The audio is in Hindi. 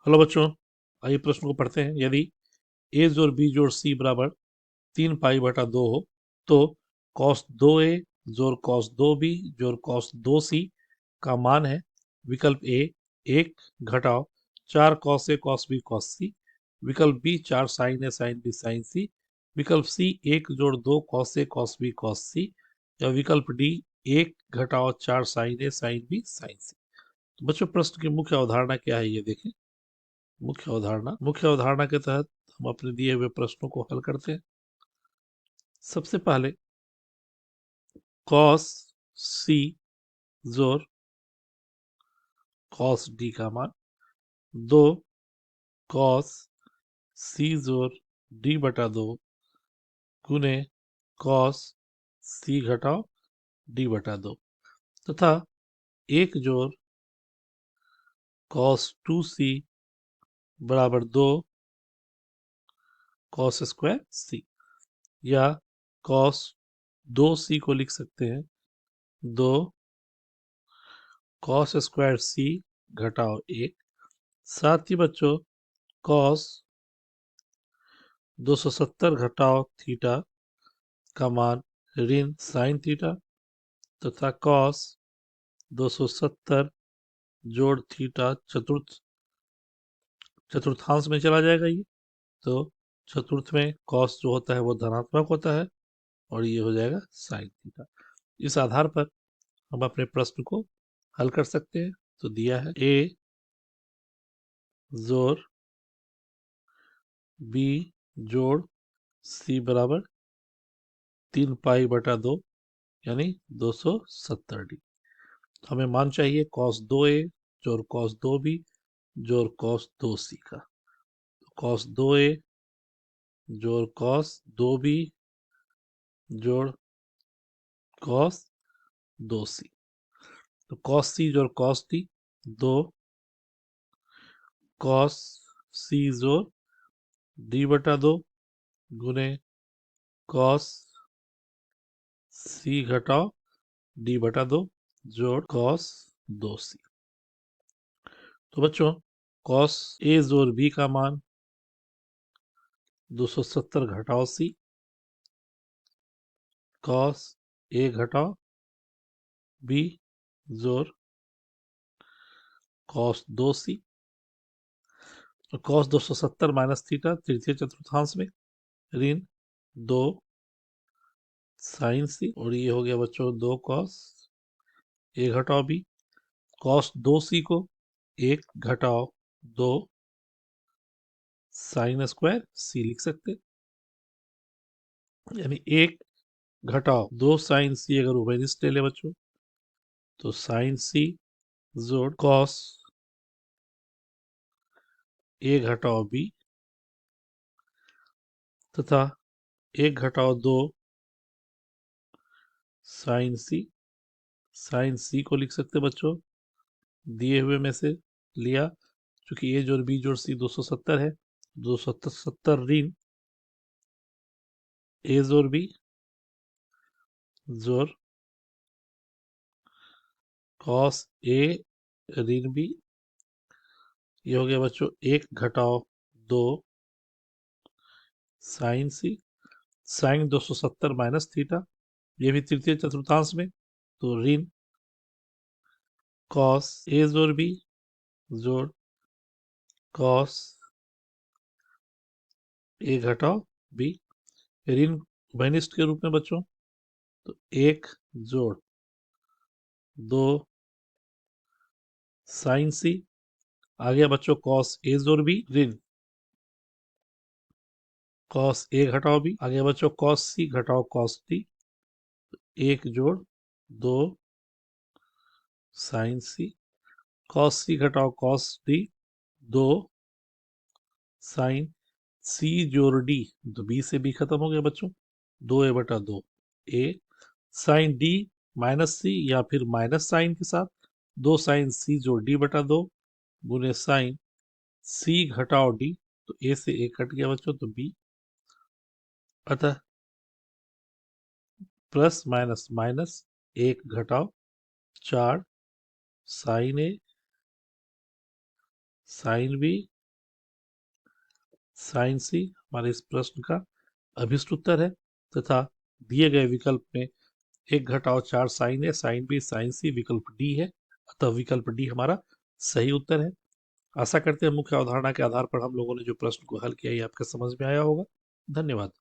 हेलो बच्चों, आइए प्रश्न को पढ़ते हैं। यदि ए जोड़ बी जोड़ सी बराबर 3 पाई/2 हो तो cos 2a जोड़ cos 2b जोड़ cos 2c का मान है। विकल्प ए 1 घटाओ 4 cos a cos b cos c, विकल्प B 4 sin a sin b sin c, विकल्प सी 1 जोड़ 2 cos a cos b cos c, या विकल्प डी 1 घटाओ 4 sin a sin b sin c। तो बच्चों, प्रश्न की मुख्य अवधारणा क्या है ये देखें। मुख्य अवधारणा के तहत हम अपने दिए हुए प्रश्नों को हल करते हैं। सबसे पहले cos c जोड़ cos d का मान 2 cos c जोड़ d/2 गुने cos c घटाओ d/2 तथा 1 जोड़ cos 2c बराबर 2 cos स्क्वायर c, या cos 2c को लिख सकते हैं 2 cos स्क्वायर c घटाओ 1। साथ ही बच्चों cos 270 घटाओ थीटा का मान ऋण साइन थीटा तथा cos 270 जोड़ थीटा चतुर्थांश में चला जाएगा ये, तो चतुर्थ में cos जो होता है वो धनात्मक होता है और ये हो जाएगा साइन थीटा। इस आधार पर हम अपने प्रश्न को हल कर सकते हैं। तो दिया है a जोड़ b जोड़ c बराबर 3 पाई/2 यानी 270d। हमें मान चाहिए cos 2a जोड़ cos 2b जोड़ cos 2c का। cos 2a जोड़ cos 2b जोड़ cos 2c, तो cos c जोड़ cos d 2 cos c जोड़ d/2 गुने cos c घटाओ d/2 जोड़ cos 2c। तो बच्चों, cos a जोड़ b का मान 270 घटाओ c, cos a घटाओ b जोड़ cos 2c, तो cos 270 माइनस थीटा तृतीय चतुर्थांश में ऋण 2 sin c, और ये हो गया बच्चों 2 cos a घटाओ b। cos 2c को 1 घटाओ 2 sin स्क्वायर c लिख सकते, यानी 1 घटाओ 2 sin c अगर उभयनिष्ठ ले ले बच्चों तो sin c जोड़ cos a घटाओ b तथा 1 घटाओ 2 sin c को लिख सकते बच्चों, दिए हुए में से लिया, क्योंकि a जोड़ b जोड़ c 270 है, 270 ऋण a जोड़ b जोड़ cos a ऋण b, ये हो गया बच्चों 1 घटाओ 2 sin c, sin 270 minus theta, ये भी तृतीय चतुर्थांश में, तो ऋण cos a जोड़ b जोड़ cos a घटाओ b, ऋण उभयनिष्ठ के रूप में बच्चों, तो 1 जोड़ 2 sin c, आ गया बच्चों cos a जोड़ b ऋण cos a घटाओ b, आ गया बच्चों cos c घटाओ cos d, 1 जोड़ 2 sin c, cos c घटाओ cos d 2 sin c जोड़ d, तो b से b खत्म हो गया बच्चों, 2a/2 a sin d minus c या फिर माइनस साइन के साथ 2 sin c जोड़ d/2 गुने sin c घटाओ d, तो a से a कट गया बच्चों, तो b, अतः प्लस माइनस माइनस 1 घटाओ 4 sin a sin b sine C हमारे इस प्रश्न का अभिष्ट उत्तर है तथा दिए गए विकल्प में 1 - 4 साइन है, साइन बी साइन सी, विकल्प डी है, अतः विकल्प डी हमारा सही उत्तर है। आशा करते हैं मुख्य अवधारणा के आधार पर हम लोगों ने जो प्रश्न को हल किया ये आपके समझ में आया होगा। धन्यवाद।